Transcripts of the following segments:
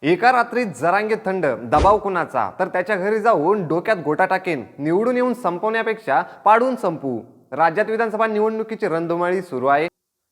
एका रात्रीत जरांगे थंड, दबाव कुणाचा? तर त्याच्या घरी जाऊन डोक्यात गोटा टाकेन, निवडून येऊन संपवण्यापेक्षा पाडून संपू. राज्यात विधानसभा निवडणुकीची रणधुमाळी सुरू आहे.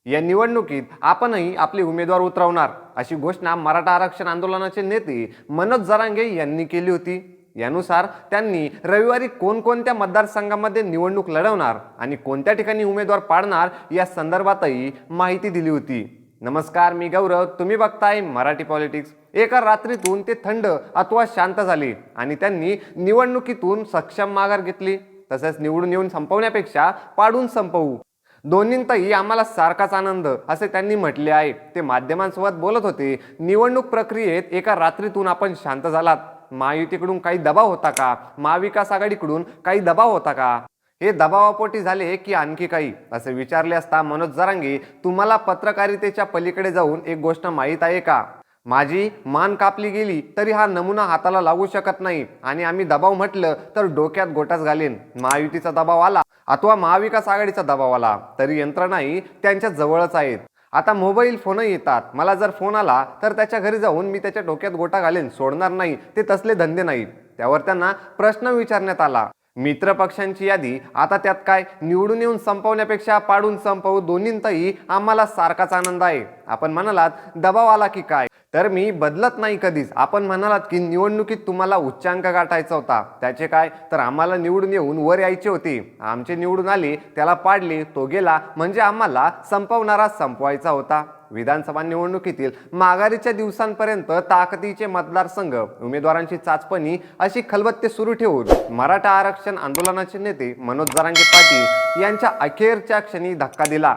या निवडणुकीत आपणही आपले उमेदवार उतरवणार, अशी घोषणा मराठा आरक्षण आंदोलनाचे नेते मनोज जरांगे यांनी केली होती. यानुसार त्यांनी रविवारी कोणकोणत्या मतदारसंघामध्ये निवडणूक लढवणार आणि कोणत्या ठिकाणी उमेदवार पाडणार या संदर्भातही माहिती दिली होती. नमस्कार, मी गौरव, तुम्ही बघताय मराठी पॉलिटिक्स. एका रात्रीतून ते थंड अथवा शांत झाले आणि त्यांनी निवडणुकीतून सक्षम माघार घेतली. तसेच निवडून येऊन संपवण्यापेक्षा पाडून संपवू, दोन्हींतही आम्हाला सारखाच आनंद, असे त्यांनी म्हटले आहे. ते माध्यमांसोबत बोलत होते. निवडणूक प्रक्रियेत एका रात्रीतून आपण शांत झालात. महायुतीकडून काही दबाव होता का? महाविकास आघाडीकडून काही दबाव होता का? हे दबावापोटी झाले की आणखी काही, असे विचारले असता मनोज जरांगे, तुम्हाला पत्रकारितेच्या पलीकडे जाऊन एक गोष्ट माहीत आहे का? माझी मान कापली गेली तरी हा नमुना हाताला लागू शकत नाही आणि आम्ही दबाव म्हटलं तर डोक्यात गोटाच घालेन. महायुतीचा दबाव आला अथवा महाविकास आघाडीचा दबाव आला तरी यंत्रणाही त्यांच्या जवळच आहेत. आता मोबाईल फोनही येतात. मला जर फोन आला तर त्याच्या घरी जाऊन मी त्याच्या डोक्यात गोटा घालेन, सोडणार नाही. ते तसले धंदे नाहीत. त्यावर त्यांना प्रश्न विचारण्यात आला. मित्र पक्षांची यादी, आता त्यात काय? निवडून येऊन संपवण्यापेक्षा पाडून संपवू, दोन्हींतही आम्हाला सारखाच आनंद आहे. आपण म्हणालात दबाव आला की काय? तर मी बदलत नाही कधीच. आपण म्हणालात की निवडणुकीत तुम्हाला उच्चांक गाठायचा होता, त्याचे काय? तर आम्हाला निवडून येऊन वर यायचे होते. आमचे निवडून आले, त्याला पाडले, तो गेला, म्हणजे आम्हाला संपवणारा संपवायचा होता. विधानसभा निवडणुकीतील माघारीच्या दिवसांपर्यंत ताकदीचे मतदारसंघ, उमेदवारांची चाचपणी, अशी खलबत्ते सुरू ठेवून मराठा आरक्षण आंदोलनाचे नेते मनोज जरांगे पाटील यांच्या अखेरच्या क्षणी धक्का दिला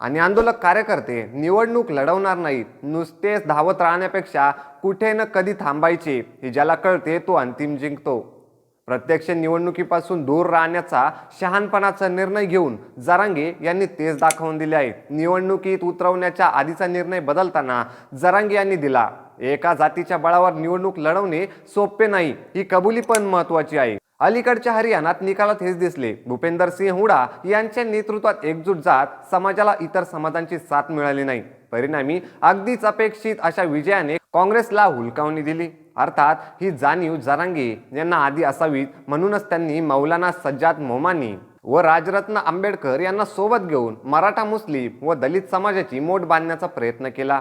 आणि आंदोलक कार्यकर्ते निवडणूक लढवणार नाहीत. नुसतेच धावत राहण्यापेक्षा कुठे न कधी थांबायचे. हे ज्याला कळते तो अंतिम जिंकतो. प्रत्यक्ष निवडणुकीपासून दूर राहण्याचा शहाणपणाचा निर्णय घेऊन जरांगे यांनी तेच दाखवून दिले आहे. निवडणुकीत उतरवण्याच्या आधीचा निर्णय बदलताना जरांगे यांनी दिला. एका जातीच्या बळावर निवडणूक लढवणे सोपे नाही, ही कबुली पण महत्वाची आहे. अलीकडच्या हरियाणात निकालात हेच दिसले. भूपेंदर सिंह हुडा यांच्या नेतृत्वात एकजूट जात समाजाला इतर समाजांची साथ मिळाली नाही. परिणामी अगदीच अपेक्षित अशा विजयाने काँग्रेसला हुलकावणी दिली. अर्थात ही जाणीव जरांगे यांना आधी असावी, म्हणूनच त्यांनी मौलाना सज्जाद मोमानी व राजरत्न आंबेडकर यांना सोबत घेऊन मराठा, मुस्लिम व दलित समाजाची मोठ बांधण्याचा प्रयत्न केला.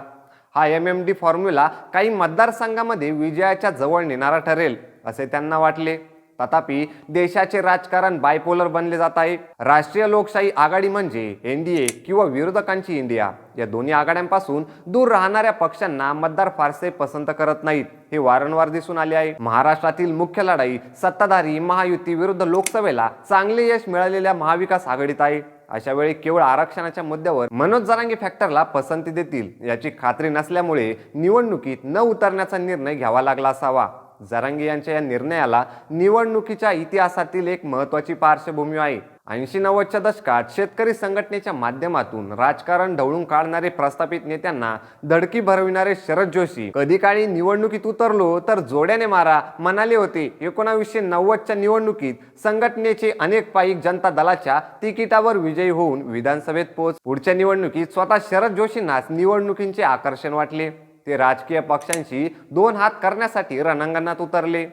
हा MMD फॉर्म्युला काही मतदारसंघामध्ये विजयाच्या जवळ नेणारा ठरेल असे त्यांना वाटले. तथापि देशाचे राजकारण बायपोलर बनले जात आहे. राष्ट्रीय लोकशाही आघाडी म्हणजे NDA किंवा विरोधकांची इंडिया, या दोन्ही आघाड्यांपासून दूर राहणाऱ्या पक्षांना मतदार फारसे पसंत करत नाहीत. हे वारंवार दिसून आले आहे. महाराष्ट्रातील मुख्य लढाई सत्ताधारी महायुती विरुद्ध लोकसभेला चांगले यश मिळालेल्या महाविकास आघाडीत आहे. अशा वेळी केवळ आरक्षणाच्या मुद्द्यावर मनोज जरांगे फॅक्टरला पसंती देतील याची खात्री नसल्यामुळे निवडणुकीत न उतरण्याचा निर्णय घ्यावा लागला असावा. जरांगे यांच्या या निर्णयाला निवडणुकीच्या इतिहासातील एक महत्त्वाची पार्श्वभूमी आहे. 80-90च्या दशकात शेतकरी संघटनेच्या माध्यमातून राजकारण ढवळून काढणारे प्रस्थापित नेत्यांना धडकी भरविणारे शरद जोशी कधी काळी निवडणुकीत उतरलो तर जोड्याने मारा म्हणाले होते. 1990च्या निवडणुकीत संघटनेचे अनेक पाईक जनता दलाच्या तिकिटावर विजयी होऊन विधानसभेत पोहोच. पुढच्या निवडणुकीत स्वतः शरद जोशींनाच निवडणुकींचे आकर्षण वाटले. ते राजकीय पक्षांशी दोन हात करण्यासाठी रणांगणात उतरले.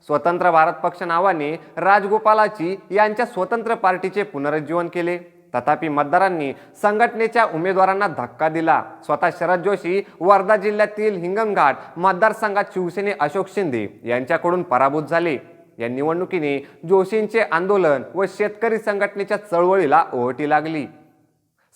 स्वतंत्र भारत पक्ष नावाने राजगोपालाची यांच्या स्वतंत्र पार्टीचे पुनरुज्जीवन केले. तथापि मतदारांनी संघटनेच्या उमेदवारांना धक्का दिला. स्वतः शरद जोशी वर्धा जिल्ह्यातील हिंगणघाट मतदारसंघात शिवसेने अशोक शिंदे यांच्याकडून पराभूत झाले. या निवडणुकीने जोशींचे आंदोलन व शेतकरी संघटनेच्या चळवळीला ओहोटी लागली.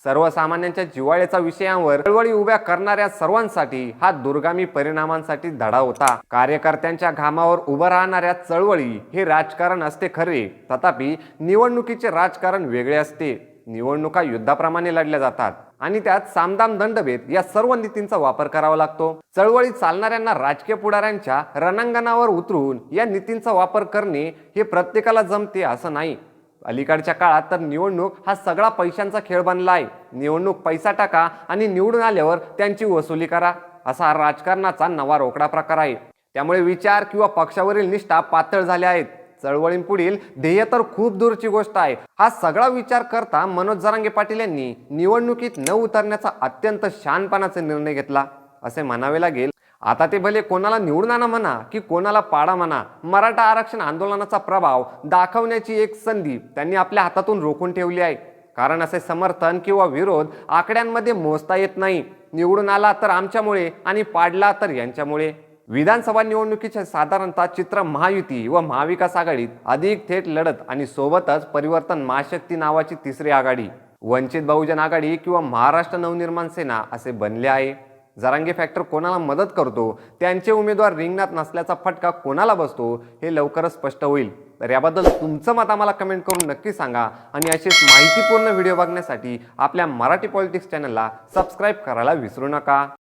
सर्वसामान्यांच्या जिव्हाळ्याच्या विषयांवर चळवळी उभ्या करणाऱ्या सर्वांसाठी हा दूरगामी परिणामांसाठी धडा होता. कार्यकर्त्यांच्या घामावर उभं राहणाऱ्या चळवळी हे राजकारण असते खरे, तथापि निवडणुकीचे राजकारण वेगळे असते. निवडणुका युद्धाप्रमाणे लढल्या जातात आणि त्यात सामदाम दंडभेद या सर्व नीतींचा वापर करावा लागतो. चळवळी चालणाऱ्यांना राजकीय पुढाऱ्यांच्या रणांगणावर उतरून या नीतींचा वापर करणे हे प्रत्येकाला जमते असं नाही. अलीकडच्या काळात तर निवडणूक हा सगळा पैशांचा खेळ बनला आहे. निवडणूक पैसा टाका आणि निवडून आल्यावर त्यांची वसुली करा, असा हा राजकारणाचा नवा रोकडा प्रकार आहे. त्यामुळे विचार किंवा पक्षावरील निष्ठा पातळ झाल्या आहेत. चळवळींपुढील ध्येय तर खूप दूरची गोष्ट आहे. हा सगळा विचार करता मनोज जरांगे पाटील यांनी निवडणुकीत न उतरण्याचा अत्यंत शहाणपणाचा निर्णय घेतला असे म्हणावे लागेल. आता ते भले कोणाला निवडून आणा म्हणा की कोणाला पाडा म्हणा, मराठा आरक्षण आंदोलनाचा प्रभाव दाखवण्याची एक संधी त्यांनी आपल्या हातातून रोखून ठेवली आहे. कारण असे समर्थन किंवा विरोध आकड्यांमध्ये मोजता येत नाही. निवडून आला तर आमच्यामुळे आणि पाडला तर यांच्यामुळे. विधानसभा निवडणुकीचे साधारणतः चित्र महायुती व महाविकास आघाडीत अधिक थेट लढत आणि सोबतच परिवर्तन महाशक्ती नावाची तिसरी आघाडी, वंचित बहुजन आघाडी किंवा महाराष्ट्र नवनिर्माण सेना असे बनले आहे. जरांगे फॅक्टर कोणाला मदत करतो, त्यांचे उमेदवार रिंगणात नसल्याचा फटका कोणाला बसतो हे लवकरच स्पष्ट होईल. तर याबद्दल तुमचं मत आम्हाला कमेंट करून नक्की सांगा आणि असेच माहितीपूर्ण व्हिडिओ बघण्यासाठी आपल्या मराठी पॉलिटिक्स चॅनलला सबस्क्राईब करायला विसरू नका.